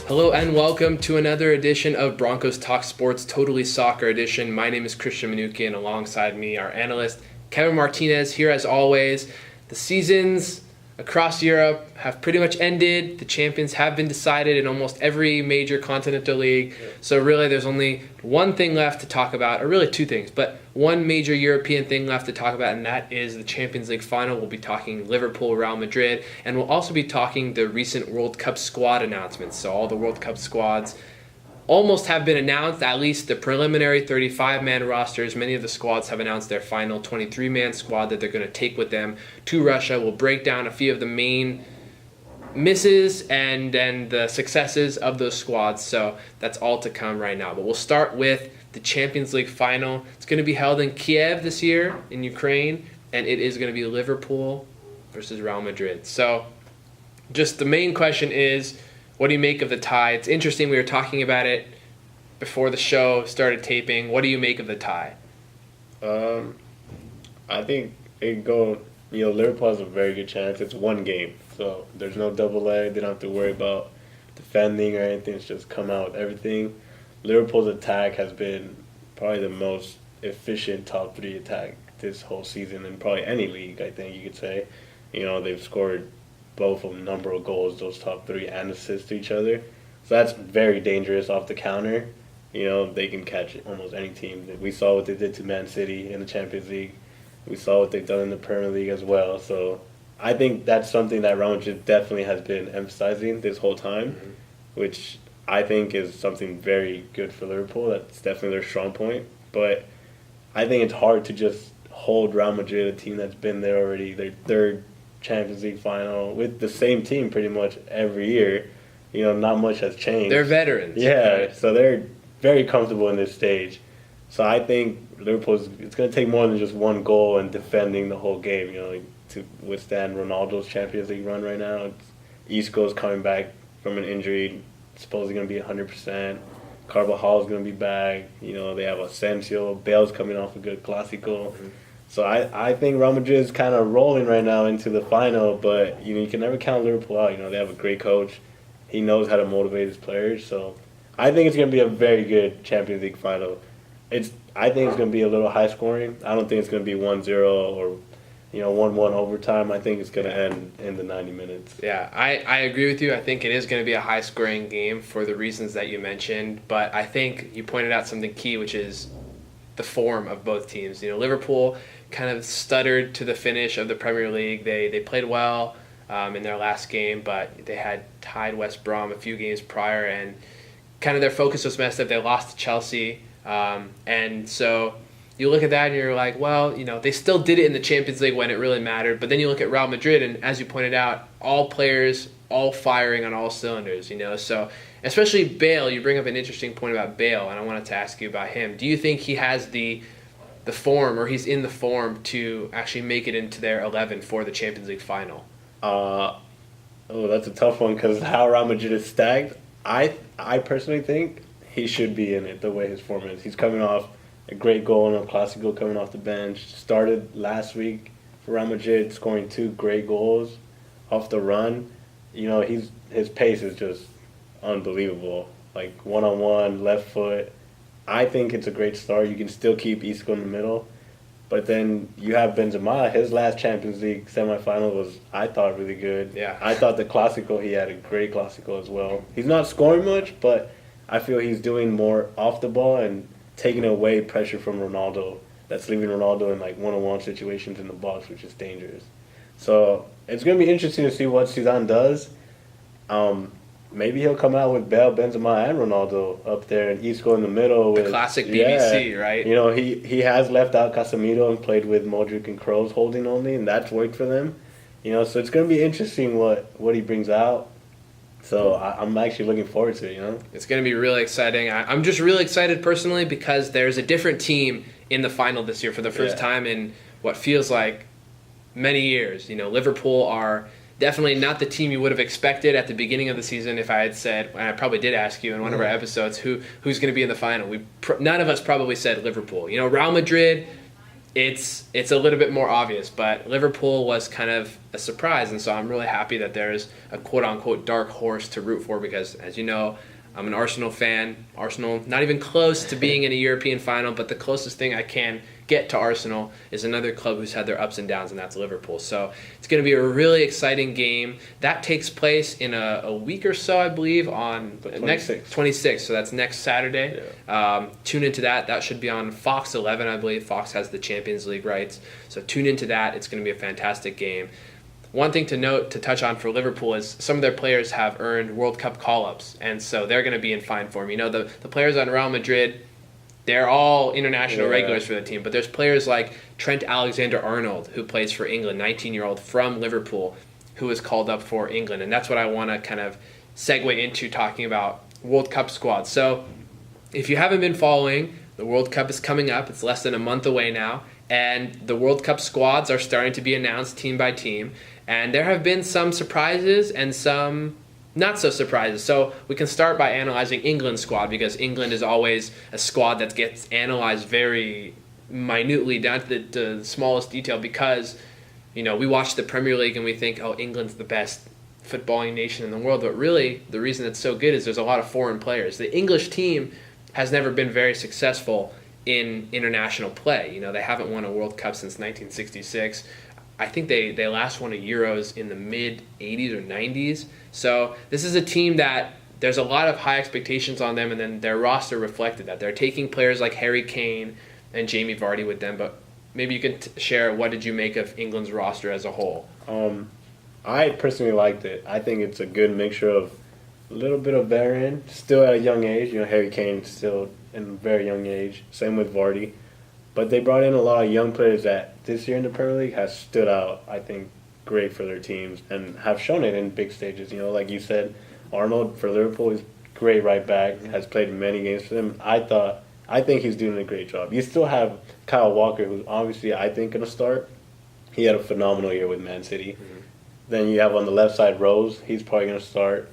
Hello and welcome to another edition of Broncos Talk Sports Totally Soccer Edition. My name is Christian Manuki, and alongside me, our analyst, Kevin Martinez, here as always. The seasons across Europe have pretty much ended. The champions have been decided in almost every major continental league. So really there's only one thing left to talk about, or really two things, but one major European thing left to talk about, and that is the Champions League Final. We'll be talking Liverpool, Real Madrid, and we'll also be talking the recent World Cup squad announcements. So all the World Cup squads almost have been announced, at least the preliminary 35-man rosters. Many of the squads have announced their final 23-man squad that they're going to take with them to Russia. We'll break down a few of the main misses and the successes of those squads. So that's all to come right now. But we'll start with the Champions League Final. It's going to be held in Kiev this year in Ukraine, and it is going to be Liverpool versus Real Madrid. So just the main question is, what do you make of the tie? It's interesting. We were talking about it before the show started taping. What do you make of the tie? I think Liverpool has a very good chance. It's one game, so there's no double leg. They don't have to worry about defending or anything. It's just come out with everything. Liverpool's attack has been probably the most efficient top three attack this whole season in probably any league, I think you could say. They've scored both a number of goals, those top three, and assists to each other. So that's very dangerous off the counter. They can catch almost any team. We saw what they did to Man City in the Champions League. We saw what they've done in the Premier League as well. So I think that's something that Real Madrid definitely has been emphasizing this whole time, which I think is something very good for Liverpool. That's definitely their strong point. But I think it's hard to just hold Real Madrid, a team that's been there already, their third Champions League final, with the same team pretty much every year. Not much has changed. They're veterans. Yeah, right? So they're very comfortable in this stage. So I think it's going to take more than just one goal and defending the whole game, to withstand Ronaldo's Champions League run right now. Isco's coming back from an injury, supposedly going to be 100%. Carvajal's going to be back. They have Asensio. Bale's coming off a good Clásico. So I think Real Madrid is kind of rolling right now into the final, but you can never count Liverpool out. They have a great coach. He knows how to motivate his players. So I think it's going to be a very good Champions League final. I think it's going to be a little high scoring. I don't think it's going to be 1-0 or 1-1 overtime. I think it's going to end in the 90 minutes. Yeah, I agree with you. I think it is going to be a high scoring game for the reasons that you mentioned, but I think you pointed out something key, which is the form of both teams. Liverpool kind of stuttered to the finish of the Premier League. They played well in their last game, but they had tied West Brom a few games prior, and kind of their focus was messed up. They lost to Chelsea, and so you look at that and you're like, well, they still did it in the Champions League when it really mattered. But then you look at Real Madrid, and as you pointed out, all players, all firing on all cylinders. So especially Bale, you bring up an interesting point about Bale, and I wanted to ask you about him. Do you think he has the form, or he's in the form to actually make it into their 11 for the Champions League final? That's a tough one because how Real Madrid is stacked. I personally think he should be in it the way his form is. He's coming off a great goal in a Clásico, coming off the bench. Started last week for Real Madrid, scoring 2 great goals off the run. His pace is just unbelievable. Like one-on-one, left foot. I think it's a great start. You can still keep Isco in the middle. But then you have Benzema. His last Champions League semifinal was, I thought, really good. Yeah. I thought the Clásico, he had a great Clásico as well. He's not scoring much, but I feel he's doing more off the ball and taking away pressure from Ronaldo. That's leaving Ronaldo in one-on-one situations in the box, which is dangerous. So it's going to be interesting to see what Zidane does. Maybe he'll come out with Bale, Benzema, and Ronaldo up there, and Isco in the middle. The classic BBC, right? He has left out Casemiro and played with Modric and Kroos holding only, and that's worked for them. So it's going to be interesting what he brings out. So I'm actually looking forward to it, It's going to be really exciting. I'm just really excited personally because there's a different team in the final this year for the first time in what feels like many years. Liverpool are definitely not the team you would have expected at the beginning of the season. If I had said, and I probably did ask you in one of our episodes, who's going to be in the final. None of us probably said Liverpool. Real Madrid it's a little bit more obvious. But Liverpool was kind of a surprise, and so I'm really happy that there's a quote-unquote dark horse to root for because, as you know, I'm an Arsenal fan. Arsenal not even close to being in a European final, but the closest thing I can get to Arsenal is another club who's had their ups and downs, and that's Liverpool. So it's going to be a really exciting game. That takes place in a week or so, I believe, on The next 26th. So that's next Saturday. Yeah. Tune into that. That should be on Fox 11, I believe. Fox has the Champions League rights. So tune into that. It's going to be a fantastic game. One thing to note, to touch on for Liverpool, is some of their players have earned World Cup call-ups, and so they're going to be in fine form. You know, the players on Real Madrid, they're all international regulars for the team, but there's players like Trent Alexander-Arnold, who plays for England, 19-year-old from Liverpool, who was called up for England, and that's what I want to kind of segue into talking about World Cup squads. So if you haven't been following, the World Cup is coming up. It's less than a month away now, and the World Cup squads are starting to be announced team by team. And there have been some surprises and some not so surprises. So we can start by analyzing England's squad because England is always a squad that gets analyzed very minutely down to the smallest detail because, you know, we watch the Premier League and we think, oh, England's the best footballing nation in the world. But really, the reason it's so good is there's a lot of foreign players. The English team has never been very successful in international play. You know, they haven't won a World Cup since 1966. I think they last won a Euros in the mid-'80s or 90s. So this is a team that there's a lot of high expectations on them, and then their roster reflected that. They're taking players like Harry Kane and Jamie Vardy with them, but maybe you can share what did you make of England's roster as a whole? I personally liked it. I think it's a good mixture of a little bit of veteran, still at a young age. You know, Harry Kane still in a very young age. Same with Vardy. But they brought in a lot of young players that this year in the Premier League has stood out, I think, great for their teams and have shown it in big stages. You know, like you said, Arnold for Liverpool is great right back, has played many games for them. I think he's doing a great job. You still have Kyle Walker, who's obviously, I think, going to start. He had a phenomenal year with Man City. Mm-hmm. Then you have on the left side Rose. He's probably going to start.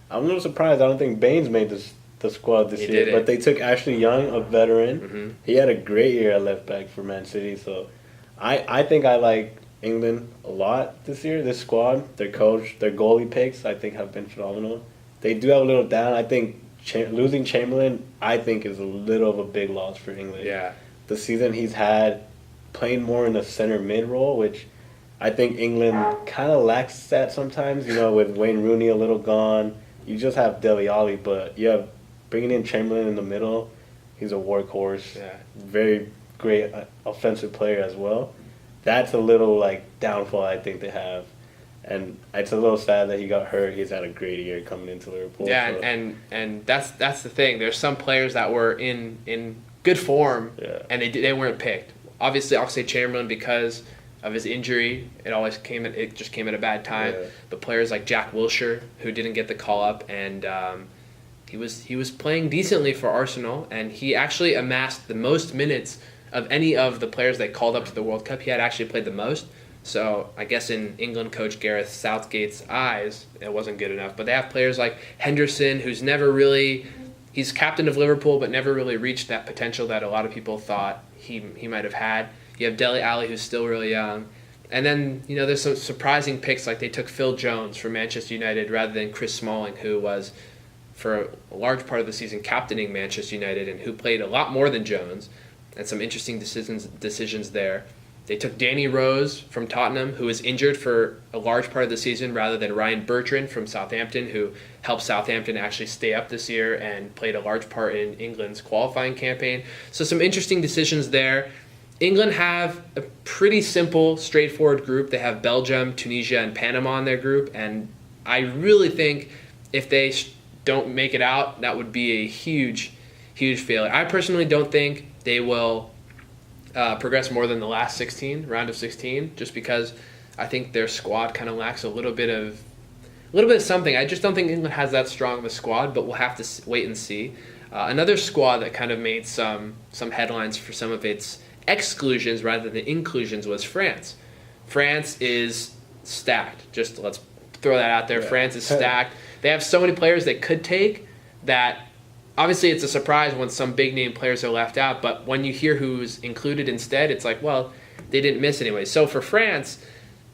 I'm a little surprised. I don't think Baines made the squad this year, but they took Ashley Young, a veteran. Mm-hmm. He had a great year at left back for Man City. So I think I like England a lot this year. This squad, their coach, their goalie picks, I think have been phenomenal. They do have a little down. I think losing Chamberlain, I think, is a little of a big loss for England. Yeah, the season he's had, playing more in the center mid role, which I think England kind of lacks that sometimes. You know, with Wayne Rooney a little gone, you just have Dele Alli, but you have bringing in Chamberlain in the middle. He's a workhorse. Yeah. Very great offensive player as well. That's a little downfall I think they have. And it's a little sad that he got hurt. He's had a great year coming into Liverpool. Yeah, so. and that's the thing. There's some players that were in good form, and they weren't picked. Obviously, I'll say Chamberlain because of his injury. It just came at a bad time. Yeah. But players like Jack Wilshere, who didn't get the call up, and he was playing decently for Arsenal, and he actually amassed the most minutes of any of the players they called up to the World Cup. He had actually played the most. So I guess in England coach Gareth Southgate's eyes, it wasn't good enough. But they have players like Henderson, who's he's captain of Liverpool, but never really reached that potential that a lot of people thought he might have had. You have Dele Alli, who's still really young. And then, you know, there's some surprising picks, like they took Phil Jones from Manchester United rather than Chris Smalling, who was, for a large part of the season, captaining Manchester United and who played a lot more than Jones, and some interesting decisions there. They took Danny Rose from Tottenham, who was injured for a large part of the season, rather than Ryan Bertrand from Southampton, who helped Southampton actually stay up this year and played a large part in England's qualifying campaign. So some interesting decisions there. England have a pretty simple, straightforward group. They have Belgium, Tunisia, and Panama in their group, and I really think if they don't make it out, that would be a huge, huge failure. I personally don't think they will progress more than the last round of 16, just because I think their squad kind of lacks a little bit of something. I just don't think England has that strong of a squad, but we'll have to wait and see. Another squad that kind of made some headlines for some of its exclusions rather than inclusions was France. France is stacked. Just let's throw that out there. Yeah. France is stacked. They have so many players they could take that obviously it's a surprise when some big name players are left out, but when you hear who's included instead, it's like, well, they didn't miss anyway. So for France,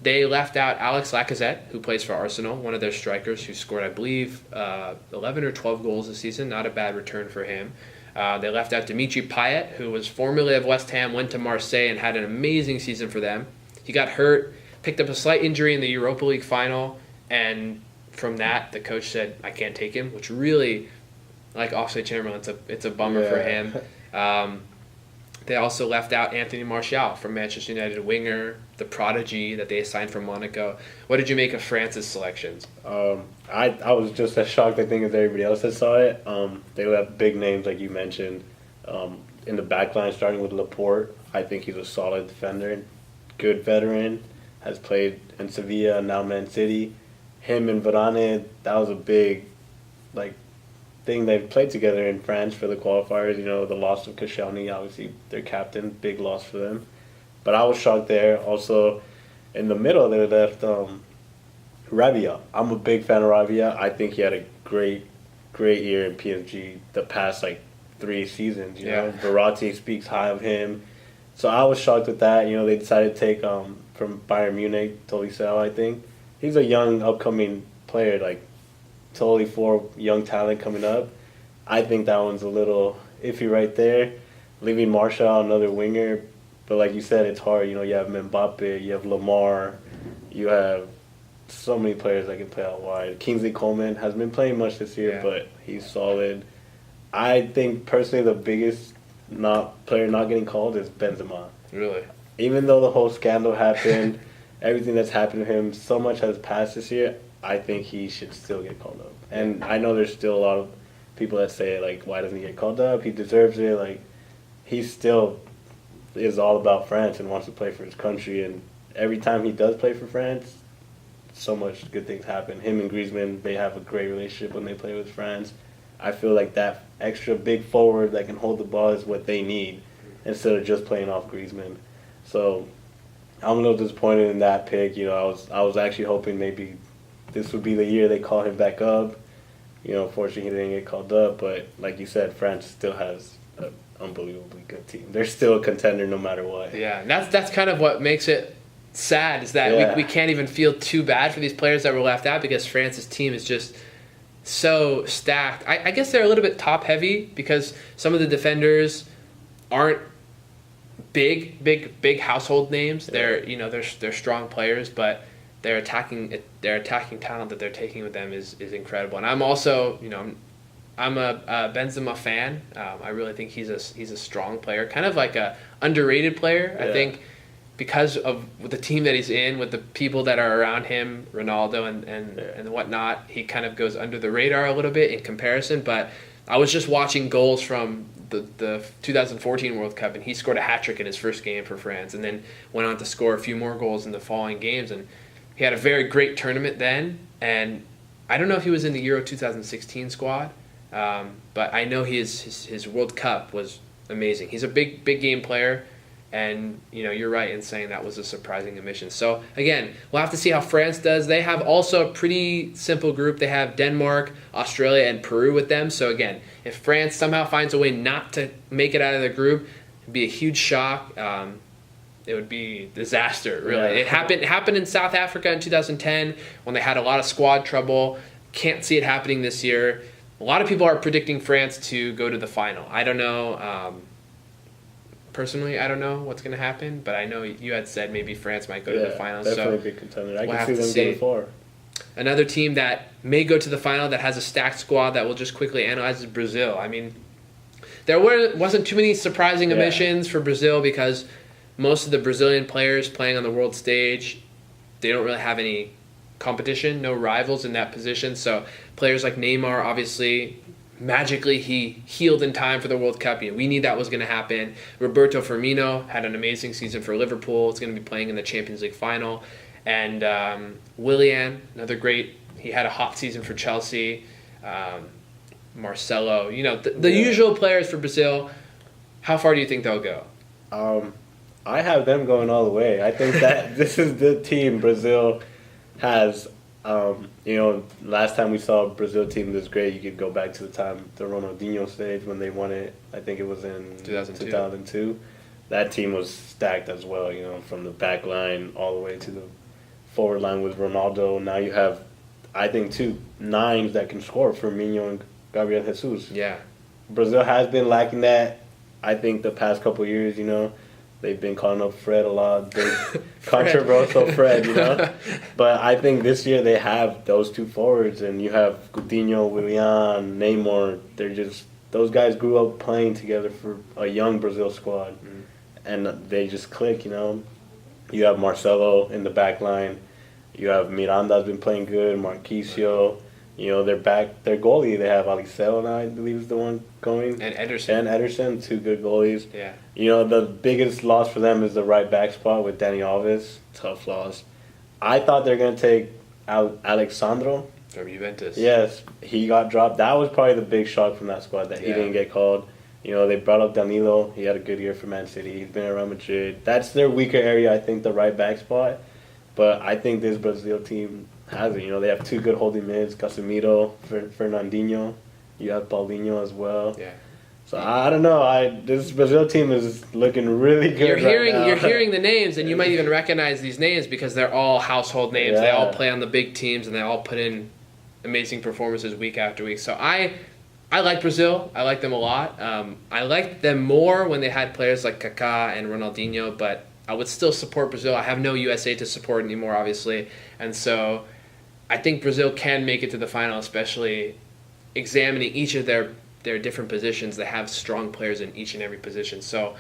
they left out Alex Lacazette, who plays for Arsenal, one of their strikers, who scored, I believe, 11 or 12 goals this season. Not a bad return for him. They left out Dimitri Payet, who was formerly of West Ham, went to Marseille, and had an amazing season for them. He got hurt, picked up a slight injury in the Europa League final, and from that, the coach said, I can't take him, which really, like Oxlade-Chamberlain, it's a bummer for him. They also left out Anthony Martial from Manchester United, winger, the prodigy that they signed from Monaco. What did you make of France's selections? I was just as shocked, I think, as everybody else that saw it. They left big names, like you mentioned, in the back line, starting with Laporte. I think he's a solid defender, good veteran, has played in Sevilla, now Man City. Him and Varane, that was a big, thing. They've played together in France for the qualifiers. You know, the loss of Koscielny, obviously their captain, big loss for them. But I was shocked there. Also, in the middle, they left Rabia. I'm a big fan of Rabia. I think he had a great year in PSG the past 3 seasons. You know, Verratti speaks high of him. So I was shocked with that. You know, they decided to take from Bayern Munich, Tolisso, I think. He's a young, upcoming player, totally for young talent coming up. I think that one's a little iffy right there. Leaving Martial, another winger. But like you said, it's hard. You know, you have Mbappe, you have Lamar, you have so many players that can play out wide. Kingsley Coleman hasn't been playing much this year, but he's solid. I think, personally, the biggest player not getting called is Benzema. Really? Even though the whole scandal happened, everything that's happened to him, so much has passed this year, I think he should still get called up. And I know there's still a lot of people that say, why doesn't he get called up? He deserves it. He still is all about France and wants to play for his country. And every time he does play for France, so much good things happen. Him and Griezmann, they have a great relationship when they play with France. I feel like that extra big forward that can hold the ball is what they need instead of just playing off Griezmann. So I'm a little disappointed in that pick. You know, I was actually hoping maybe this would be the year they call him back up. You know, unfortunately, he didn't get called up. But like you said, France still has an unbelievably good team. They're still a contender no matter what. Yeah, and that's kind of what makes it sad is that we can't even feel too bad for these players that were left out because France's team is just so stacked. I guess they're a little bit top-heavy because some of the defenders aren't big household names. They're they're strong players, but their attacking talent that they're taking with them is incredible. And I'm also I'm a Benzema fan. I really think he's a strong player, kind of like a underrated player. I think because of the team that he's in, with the people that are around him, Ronaldo and whatnot, he kind of goes under the radar a little bit in comparison. But I was just watching goals from the 2014 World Cup, and he scored a hat-trick in his first game for France, and then went on to score a few more goals in the following games. And he had a very great tournament then, and I don't know if he was in the Euro 2016 squad, but I know his World Cup was amazing. He's a big game player, and you're right in saying that was a surprising omission. So again, we'll have to see how France does. They have also a pretty simple group. They have Denmark, Australia, and Peru with them. So again, if France somehow finds a way not to make it out of the group, it'd be a huge shock. It would be disaster, really. It happened in South Africa in 2010 when they had a lot of squad trouble. Can't see it happening this year. A lot of people are predicting France to go to the final. I don't know. Personally, I don't know what's going to happen, but I know you had said maybe France might go to the final. Definitely so a big contender. I can see them getting far. Another team that may go to the final that has a stacked squad that we'll just quickly analyze is Brazil. I mean, there wasn't too many surprising omissions for Brazil because most of the Brazilian players playing on the world stage, they don't really have any competition, no rivals in that position. So players like Neymar, obviously, magically he healed in time for the World Cup. We knew that was going to happen. Roberto Firmino had an amazing season for Liverpool. It's going to be playing in the Champions League Final. And Willian, another great, he had a hot season for Chelsea. Marcelo, the usual players for Brazil. How far do you think they'll go? I have them going all the way. I think that this is the team Brazil has Last time we saw a Brazil team this great, you could go back to the Ronaldinho stage when they won it. I think it was in 2002. That team was stacked as well, from the back line all the way to the forward line with Ronaldo. Now you have, I think, two nines that can score, Firmino and Gabriel Jesus. Yeah. Brazil has been lacking that, I think, the past couple of years, They've been calling up Fred a lot, big controversial Fred, But I think this year they have those two forwards, and you have Coutinho, Willian, Neymar. Those guys grew up playing together for a young Brazil squad, and they just click, You have Marcelo in the back line. You have Miranda's been playing good, Marquisio. They're back. Their goalie, they have Alisson, I believe, is the one going. And Ederson. Two good goalies. Yeah. The biggest loss for them is the right back spot with Dani Alves. Tough loss. I thought they're going to take Alexandro. From Juventus. Yes, he got dropped. That was probably the big shock from that squad, that he didn't get called. They brought up Danilo. He had a good year for Man City. He's been around Madrid. That's their weaker area, I think, the right back spot. But I think this Brazil team has it. They have two good holding mids, Casemiro, Fernandinho. You have Paulinho as well. Yeah. So I don't know. This Brazil team is looking really good. You're hearing the names, and you might even recognize these names because they're all household names. Yeah. They all play on the big teams, and they all put in amazing performances week after week. So I like Brazil. I like them a lot. I liked them more when they had players like Kaká and Ronaldinho, but I would still support Brazil. I have no USA to support anymore, obviously, and so I think Brazil can make it to the final, especially examining each of their different positions. They have strong players in each and every position. So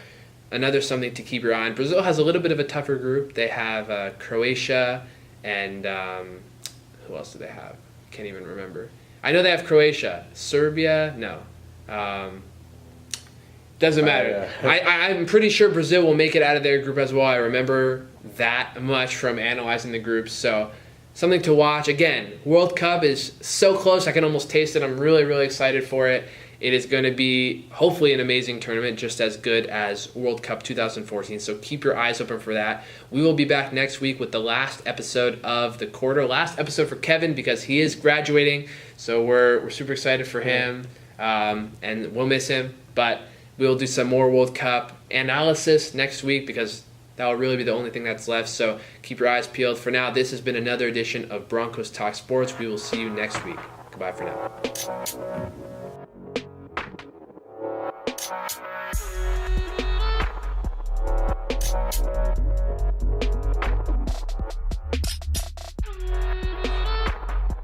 another something to keep your eye on. Brazil has a little bit of a tougher group. They have Croatia and who else do they have? Can't even remember. I know they have Croatia. Serbia? No. Doesn't matter. I'm pretty sure Brazil will make it out of their group as well. I remember that much from analyzing the groups. So something to watch. Again, World Cup is so close. I can almost taste it. I'm really, really excited for it. It is going to be, hopefully, an amazing tournament, just as good as World Cup 2014. So keep your eyes open for that. We will be back next week with the last episode of the quarter. Last episode for Kevin because he is graduating. So we're super excited for him. And we'll miss him. But we'll do some more World Cup analysis next week because that will really be the only thing that's left. So keep your eyes peeled. For now, this has been another edition of Broncos Talk Sports. We will see you next week. Goodbye for now.